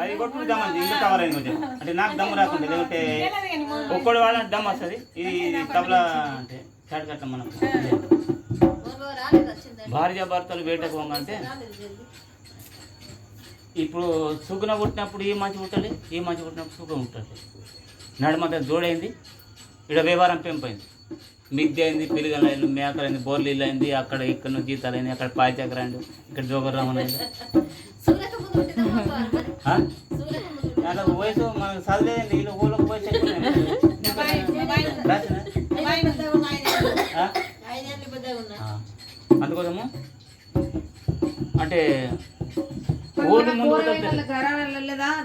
అది కొట్టుడు దమ్ అంది ఇంకా కవర్ అయింది కొంచెం అంటే నాకు దమ్ రాకుండా లేకుంటే ఒక్కడు వాళ్ళని దమ్ వస్తుంది ఇది తబలా అంటే చాటు కట్ట మనం భార్య భర్తలు వేటకు పోంగంటే ఇప్పుడు సుగుణ పుట్టినప్పుడు ఈ మంచి పుట్టాలి ఈ మంచి పుట్టినప్పుడు సుఖం పుట్టాలి నడుమంతా జోడైంది ఇక్కడ వ్యవహారం పెంపైంది మిద్దె అయింది పిల్లగలు అయింది మేకలు అయింది బోర్లు ఇల్లు అయింది అక్కడ ఇక్కడ జీతాలు అయింది అక్కడ పాయచక్ర అయింది ఇక్కడ జోగరామన్ అయింది అలా వయసు మనకు చదివేది వీళ్ళు ఊళ్ళకి వయసు అందుకోసము అంటే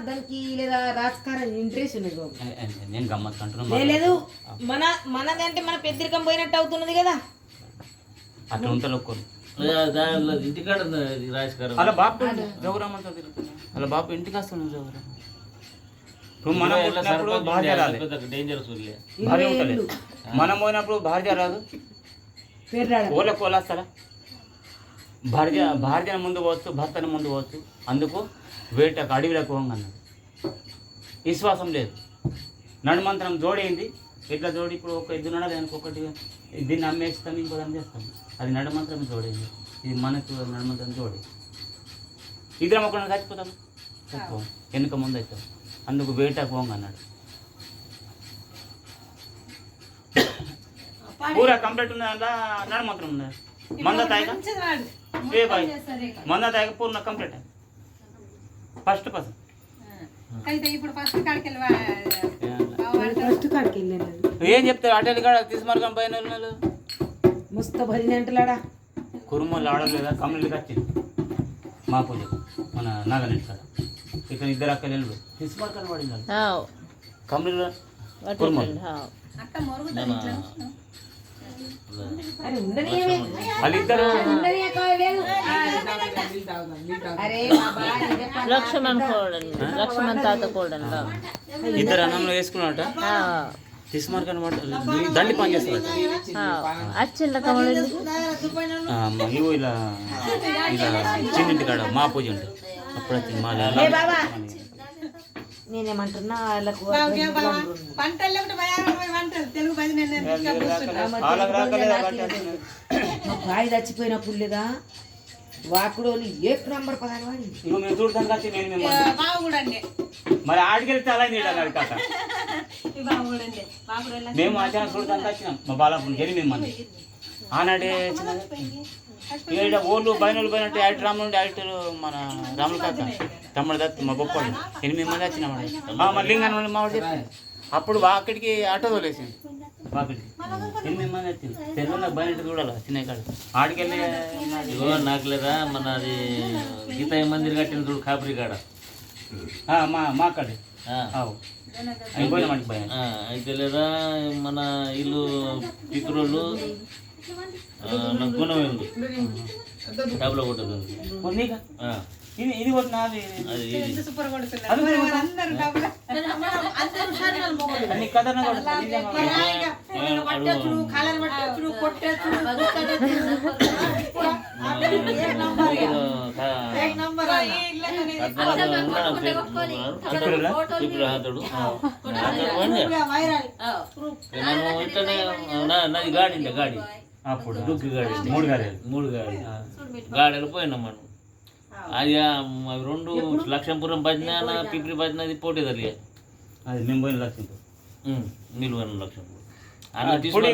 దానికి లేదా రాజకారం ఇంట్రెస్ట్ నేను గమ్మత్ అంటున్నా లేదు మనదంటే మన పెద్దరికం పోయినట్టు అవుతున్నది కదా అట్లా ఉంటారు ఒక్కరు ఇంటికాడ రాజకారం అలా బాబు జోగురామ్ అంతా తిరుగుతున్నా అలా బాబు ఇంటికి వస్తున్నాడు జోగురామ్ ఇప్పుడు మనం పుట్టినప్పుడు భార్య రాదు డేంజరస్ భార్య ఉంటుంది మనం పోయినప్పుడు భార్య రాదు ఓళ్ళకి కోలేస్తారా భార్యను ముందు పోవచ్చు భర్తను ముందు పోవచ్చు అందుకు వేటకు అడవిలకు పోంగన్నాడు విశ్వాసం లేదు నడుమంతరం జోడైంది ఇట్లా జోడి ఇప్పుడు ఒక ఇద్దరు నడాలి అనుకొకటి దీన్ని అమ్మేస్తాం ఇంకోదాన్ని చేస్తాం అది నడుమంతరం జోడైంది ఇది మనకు నడుమంతరం జోడి ఇద్దరం ఒకరిని చచ్చిపోతాం వెనుక ముందు అవుతాం అందుకు వేటకు పోంగన్నాడు పూరా కంప్లీట్ ఉన్న దాంట్లో నడుమంతరం ఉన్నది మంద తాయిగా మంద తాయిగా పూర్ణ కంప్లీట్ ఫస్ట్ పర్సన్ ఏం చెప్తారు అటెల్ కాడ తీసుమార్గం పైన మస్తు భజన అంటలాడా కురుమలు ఆడలేదా కమ్యూనిటీకి వచ్చింది మా పూజ మన నాగనేటి కాడ ఇక్కడ ఇద్దరు అక్కలు వెళ్ళి తీసుమార్గం పడింది కమ్యూనిటీ కురుమలు ఇద్దరు అన్నంలో వేసుకున్నట తీసుమార్క్ అనమాట దండి పని చేస్తారు ఇవి ఇలా ఇలా చిన్నింటి కాడ మా పూజ ఉంటుంది అప్పుడు వచ్చింది మా నేనేమంటున్నా వాళ్ళకు బాయి చచ్చిపోయినప్పుడు లేదా వాకుడోళ్ళు ఏక్ నంబర్ పదాలు వాడి మేము చూడటానికి వచ్చి నేను మరి ఆడికెళ్తే అలా నీడాలి కాక మేము ఆచారం చూడటానికి వచ్చినాం మా బాలాపురం 8 మంది ఆనాడే ఇక్కడ ఓళ్ళు బయనోళ్ళు పోయినట్టు యాక్టర్ రాములు యాక్టర్ మన రాములు కాక తమ్ముడు దత్తి మా బొప్పడు 8 మంది వచ్చినాం మా లింగాన్ని మావాడు చెప్పాను అప్పుడు అక్కడికి ఆటో తోలేసింది వాకిడికి 8 మంది వచ్చింది తెలుగులో బయట చూడాలి చిన్న కాడ ఆడికెళ్ళి నాకు లేదా మన అది గీతాయి మందిర్ కట్టిన చూడు కాపురి కాడ మా కాడే అయితే లేదా మన ఇల్లు పితృలు గుణవేందు డబ్బులో కొట్టదు ఇది నాది నాది గాడి గాడి అప్పుడు దుగ్గు గాడి 3 గాడీలు పోయినాం మనం అది 2 లక్ష్మీపురం భజన పిపిరి భజన అది పోటీ జరిగాయి అది మేము పోయిన లక్ష్మీపురం నిలువైన లక్ష్మీపురం అలా తీసుకొని